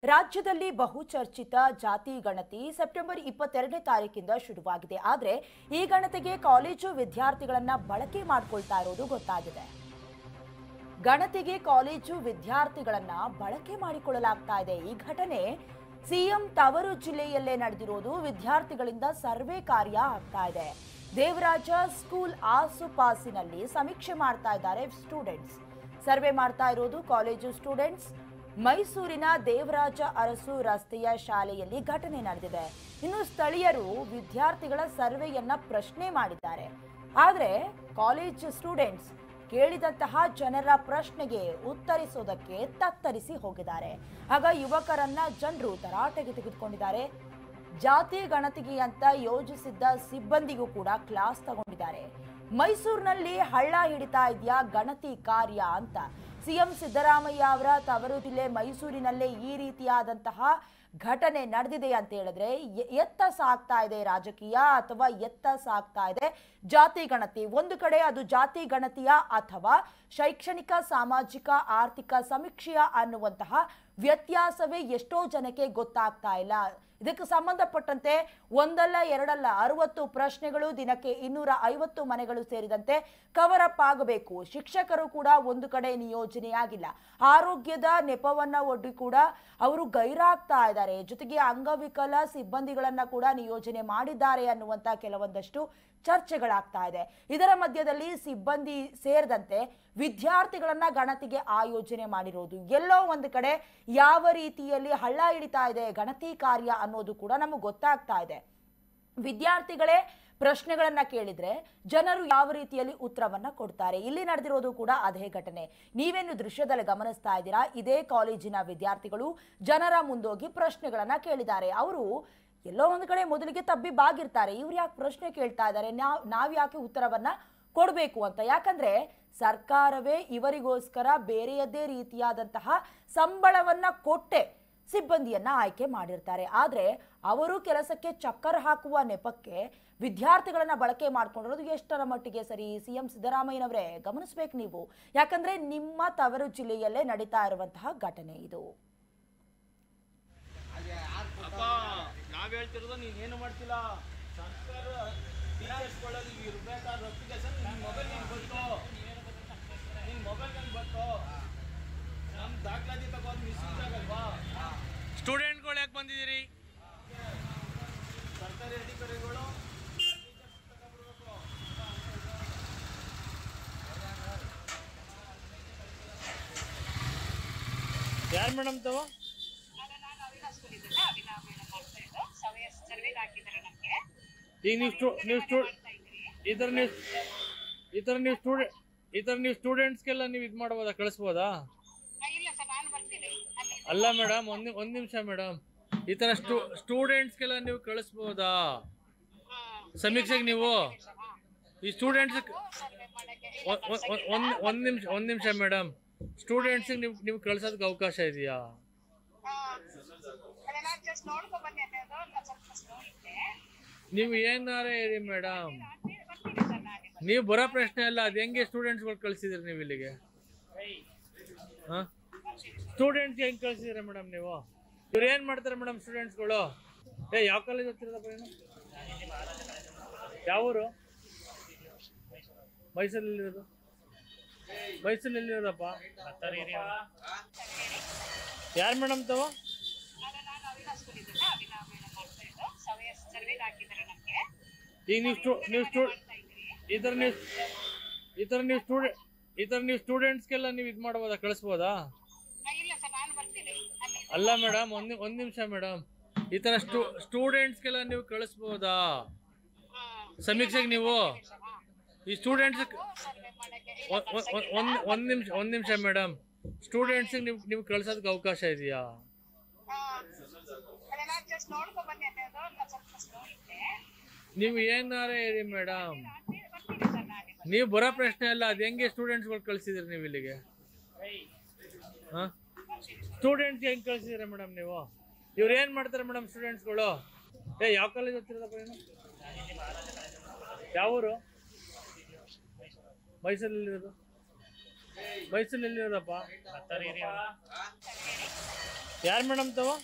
ರಾಜ್ಯದಲ್ಲಿ ಬಹುಚರ್ಚಿತ ಜಾತಿ ಗಣತಿ ಸೆಪ್ಟೆಂಬರ್ 22ನೇ ತಾರೀಕಿಂದ ಶುರುವಾಗಿದೆ. ಆದರೆ ಈ ಗಣತಿಗೆ ಕಾಲೇಜು ವಿದ್ಯಾರ್ಥಿಗಳನ್ನ ಬಳಕೆ ಮಾಡಿಕೊಳ್ತಾ ಇರೋದು ಗೊತ್ತಾಗಿದೆ. ಗಣತಿಗೆ ಕಾಲೇಜು ವಿದ್ಯಾರ್ಥಿಗಳನ್ನ ಬಳಕೆ ಮಾಡಿಕೊಳ್ಳಲಾಗ್ತಾ ಇದೆ. ಈ ಘಟನೆ ಸಿಎಂ ತವರು ಜಿಲ್ಲೆಯಲ್ಲೇ ನಡೆದಿರೋದು. ವಿದ್ಯಾರ್ಥಿಗಳಿಂದ ಸರ್ವೆ ಕಾರ್ಯ ಆಗ್ತಾ ಇದೆ. ದೇವರಾಜ ಸ್ಕೂಲ್ ಆಸುಪಾಸಿನಲ್ಲಿ ಸಮೀಕ್ಷೆ ಮಾಡ್ತಾ ಇದ್ದಾರೆ ಸ್ಟೂಡೆಂಟ್ಸ್. ಸರ್ವೆ ಮಾಡ್ತಾ ಇರೋದು ಕಾಲೇಜು ಸ್ಟೂಡೆಂಟ್ಸ್. ಮೈಸೂರಿನ ದೇವರಾಜ ಅರಸು ರಸ್ತೆಯ ಶಾಲೆಯಲ್ಲಿ ಘಟನೆ ನಡೆದಿದೆ. ಇನ್ನು ಸ್ಥಳೀಯರು ವಿದ್ಯಾರ್ಥಿಗಳ ಸರ್ವೆಯನ್ನ ಪ್ರಶ್ನೆ ಮಾಡಿದ್ದಾರೆ. ಆದರೆ ಕಾಲೇಜ್ ಸ್ಟೂಡೆಂಟ್ಸ್ ಕೇಳಿದಂತಹ ಜನರ ಪ್ರಶ್ನೆಗೆ ಉತ್ತರಿಸೋದಕ್ಕೆ ತತ್ತರಿಸಿ ಹೋಗಿದ್ದಾರೆ. ಆಗ ಯುವಕರನ್ನ ಜನರು ತರಾಟೆಗೆ ತೆಗೆದುಕೊಂಡಿದ್ದಾರೆ. ಜಾತಿ ಗಣತಿಗೆ ಅಂತ ಯೋಜಿಸಿದ್ದ ಸಿಬ್ಬಂದಿಗೂ ಕೂಡ ಕ್ಲಾಸ್ ತಗೊಂಡಿದ್ದಾರೆ. ಮೈಸೂರಿನಲ್ಲಿ ಹಳ್ಳ ಹಿಡಿತಾ ಇದೆಯಾ ಗಣತಿ ಕಾರ್ಯ ಅಂತ ಸಿಎಂ ಸಿದ್ದರಾಮಯ್ಯ ಅವರ ತವರು ಜಿಲ್ಲೆ ಮೈಸೂರಿನಲ್ಲೇ ಈ ರೀತಿಯಾದಂತಹ ಘಟನೆ ನಡೆದಿದೆ ಅಂತ ಹೇಳಿದ್ರೆ ಎತ್ತ ಸಾಗ್ತಾ ಇದೆ ರಾಜಕೀಯ ಅಥವಾ ಎತ್ತ ಸಾಗ್ತಾ ಇದೆ ಜಾತಿ ಗಣತಿ? ಒಂದು ಕಡೆ ಅದು ಜಾತಿ ಗಣತಿಯ ಅಥವಾ ಶೈಕ್ಷಣಿಕ ಸಾಮಾಜಿಕ ಆರ್ಥಿಕ ಸಮೀಕ್ಷೆಯ ಅನ್ನುವಂತಹ ವ್ಯತ್ಯಾಸವೇ ಎಷ್ಟೋ ಜನಕ್ಕೆ ಗೊತ್ತಾಗ್ತಾ ಇಲ್ಲ. ಇದಕ್ಕೆ ಸಂಬಂಧಪಟ್ಟಂತೆ ಒಂದಲ್ಲ ಎರಡಲ್ಲ 60 ಪ್ರಶ್ನೆಗಳು, ದಿನಕ್ಕೆ 250 ಮನೆಗಳು ಸೇರಿದಂತೆ ಕವರ್ ಅಪ್ ಆಗಬೇಕು. ಶಿಕ್ಷಕರು ಕೂಡ ಒಂದು ಕಡೆ ನಿಯೋಜನೆಯಾಗಿಲ್ಲ. ಆರೋಗ್ಯದ ನೆಪವನ್ನ ಒಡ್ಡಿ ಕೂಡ ಅವರು ಗೈರಾಗ್ತಾ ಇದ್ದಾರೆ. ಜೊತೆಗೆ ಅಂಗವಿಕಲ ಸಿಬ್ಬಂದಿಗಳನ್ನ ಕೂಡ ನಿಯೋಜನೆ ಮಾಡಿದ್ದಾರೆ ಅನ್ನುವಂತ ಕೆಲವೊಂದಷ್ಟು ಚರ್ಚೆಗಳಾಗ್ತಾ ಇದೆ. ಇದರ ಮಧ್ಯದಲ್ಲಿ ಸಿಬ್ಬಂದಿ ಸೇರಿದಂತೆ ವಿದ್ಯಾರ್ಥಿಗಳನ್ನ ಗಣತಿಗೆ ಆಯೋಜನೆ ಮಾಡಿರೋದು ಎಲ್ಲೋ ಒಂದು ಕಡೆ ಯಾವ ರೀತಿಯಲ್ಲಿ ಹಳ್ಳ ಹಿಡಿತಾ ಇದೆ ಗಣತಿ ಕಾರ್ಯ ಅನ್ನೋದು ಕೂಡ ನಮಗೆ ಗೊತ್ತಾಗ್ತಾ ಇದೆ. ವಿದ್ಯಾರ್ಥಿಗಳೇ ಪ್ರಶ್ನೆಗಳನ್ನ ಕೇಳಿದ್ರೆ ಜನರು ಯಾವ ರೀತಿಯಲ್ಲಿ ಉತ್ತರವನ್ನ ಕೊಡ್ತಾರೆ. ಇಲ್ಲಿ ನಡೆದಿರೋದು ಕೂಡ ಅದೇ ಘಟನೆ. ನೀವೇನು ದೃಶ್ಯದಲ್ಲಿ ಗಮನಿಸ್ತಾ ಇದ್ದೀರಾ, ಇದೇ ಕಾಲೇಜಿನ ವಿದ್ಯಾರ್ಥಿಗಳು ಜನರ ಮುಂದೋಗಿ ಪ್ರಶ್ನೆಗಳನ್ನ ಕೇಳಿದ್ದಾರೆ. ಅವರು ಎಲ್ಲೋ ಒಂದು ಕಡೆ ಮೊದಲಿಗೆ ತಬ್ಬಿ ಬಾಗಿರ್ತಾರೆ. ಇವ್ರು ಯಾಕೆ ಪ್ರಶ್ನೆ ಕೇಳ್ತಾ ಇದ್ದಾರೆ, ನಾವ್ ಯಾಕೆ ಉತ್ತರವನ್ನ ಕೊಡಬೇಕು ಅಂತ. ಯಾಕಂದ್ರೆ ಸರ್ಕಾರವೇ ಇವರಿಗೋಸ್ಕರ ಬೇರೆಯದೇ ರೀತಿಯಾದಂತಹ ಸಂಬಳವನ್ನ ಕೊಟ್ಟೆ ಸಿಬ್ಬಂದಿಯನ್ನ ಆಯ್ಕೆ ಮಾಡಿರ್ತಾರೆ. ಆದ್ರೆ ಅವರು ಕೆಲಸಕ್ಕೆ ಚಕ್ಕರ್ ಹಾಕುವ ನೆಪಕ್ಕೆ ವಿದ್ಯಾರ್ಥಿಗಳನ್ನ ಬಳಕೆ ಮಾಡ್ಕೊಂಡಿರೋದು ಎಷ್ಟರ ಮಟ್ಟಿಗೆ ಸರಿ? ಸಿಎಂ ಸಿದ್ದರಾಮಯ್ಯನವರೇ ಗಮನಿಸ್ಬೇಕು ನೀವು. ಯಾಕಂದ್ರೆ ನಿಮ್ಮ ತವರು ಜಿಲ್ಲೆಯಲ್ಲೇ ನಡೀತಾ ಇರುವಂತಹ ಘಟನೆ ಇದು. ನಾವ್ ಹೇಳ್ತಿರೋದು ನೀನೇನು ಮಾಡ್ತಿಲ್ಲ. ಸರ್ಕಾರ ಟೀಚರ್ಸ್ಗಳಲ್ಲಿ ಇರ್ಬೇಕಾದ ಅಪ್ಲಿಕೇಶನ್ ನಿನ್ನ ಮೊಬೈಲ್ ನಂಗೆ ಬಂತು, ನಿನ್ನ ಮೊಬೈಲ್ ನಂಗೆ ಬಂತು. ನಮ್ಮ ದಾಖಲಾತಿ ತಗೊಂಡು ಮಿಸ್ಯೂಸ್ ಆಗಲ್ವಾ? ಸ್ಟೂಡೆಂಟ್ಗಳು ಯಾಕೆ ಬಂದಿದ್ದೀರಿ? ಸರ್ಕಾರಿ ಅಧಿಕಾರಿಗಳು ಯಾರು ಮೇಡಮ್ ತವ? ಈಗ ನೀವು ಸ್ಟೂಡೆಂಟ್ಸ್ಗೆಲ್ಲ ನೀವು ಇದು ಮಾಡ್ಬೋದಾ, ಕಳಿಸ್ಬೋದಾ? ಅಲ್ಲ ಮೇಡಮ್, ಒಂದ್ ನಿಮಿಷ ಮೇಡಮ್, ಈ ತರ ಸ್ಟೂಡೆಂಟ್ಸ್ಗೆಲ್ಲ ನೀವು ಕಳಿಸ್ಬೋದಾ ಸಮೀಕ್ಷೆಗೆ? ನೀವು ಈ ಸ್ಟೂಡೆಂಟ್ಸ್ ಒಂದ್ ನಿಮಿಷ ಮೇಡಮ್, ಸ್ಟೂಡೆಂಟ್ಸಿಗೆ ನೀವು ಕಳ್ಸೋದಕ್ಕೆ ಅವಕಾಶ ಇದೆಯಾ? ನೀವು ಏನಾರೇ ಇರಿ ಮೇಡಮ್, ನೀವು ಬರೋ ಪ್ರಶ್ನೆ ಅಲ್ಲ. ಅದು ಹೆಂಗೆ ಸ್ಟೂಡೆಂಟ್ಸ್ಗಳು ಕಳ್ಸಿದ್ರಿ ನೀವು ಇಲ್ಲಿಗೆ? ಹಾಂ, ಸ್ಟೂಡೆಂಟ್ಸ್ ಹೆಂಗೆ ಕಳ್ಸಿದ್ರಿ ಮೇಡಮ್ ನೀವು? ಇವ್ರು ಏನು ಮಾಡ್ತಾರೆ ಮೇಡಮ್ ಸ್ಟೂಡೆಂಟ್ಸ್ಗಳು? ಯಾವ ಕಾಲೇಜ್ ಓದ್ತಿರೋದಪ್ಪ ಏನು? ಯಾವ ಊರು? ಮೈಸೂರಲ್ಲಿರೋದು? ಮೈಸೂರಲ್ಲಿರೋದಪ್ಪ? ಯಾರು ಮೇಡಮ್ ತಾವು? ಈಗ ನೀವು ಸ್ಟೂಡೆಂಟ್ಸ್ಗೆಲ್ಲ ನೀವು ಇದು ಮಾಡ್ಬೋದಾ, ಕಳಿಸ್ಬೋದಾ? ಅಲ್ಲ ಮೇಡಮ್, ಒಂದ್ ನಿಮಿಷ ಮೇಡಮ್, ಈ ತರ ಸ್ಟೂಡೆಂಟ್ಸ್ಗೆಲ್ಲ ನೀವು ಕಳಿಸ್ಬೋದಾ ಸಮೀಕ್ಷೆಗೆ? ನೀವು ಈ ಸ್ಟೂಡೆಂಟ್ಸ್ ಒಂದ್ ನಿಮಿಷ ಮೇಡಮ್, ಸ್ಟೂಡೆಂಟ್ಸಿಗೆ ನೀವು ಕಳ್ಸೋದಕ್ಕೆ ಅವಕಾಶ ಇದೆಯಾ? ನೀವು ಏನಾರೇ ಇರಿ ಮೇಡಮ್, ನೀವು ಬರೋ ಪ್ರಶ್ನೆ ಅಲ್ಲ. ಅದು ಹೆಂಗೆ ಸ್ಟೂಡೆಂಟ್ಸ್ಗಳು ಕಳ್ಸಿದ್ರಿ ನೀವು ಇಲ್ಲಿಗೆ? ಹಾಂ, ಸ್ಟೂಡೆಂಟ್ಸ್ ಹೆಂಗೆ ಕಳ್ಸಿದ್ರಿ ಮೇಡಮ್ ನೀವು? ಇವ್ರು ಏನು ಮಾಡ್ತಾರೆ ಮೇಡಮ್ ಸ್ಟೂಡೆಂಟ್ಸ್ಗಳು? ಯಾವ ಕಾಲೇಜ್ ಓದ್ತಿರೋದಪ್ಪ ಏನು? ಯಾವ ಊರು? ಮೈಸೂರಲ್ಲಿರೋದು? ಮೈಸೂರಲ್ಲಿರೋದಪ್ಪ? ಯಾರು ಮೇಡಮ್ ತಾವು?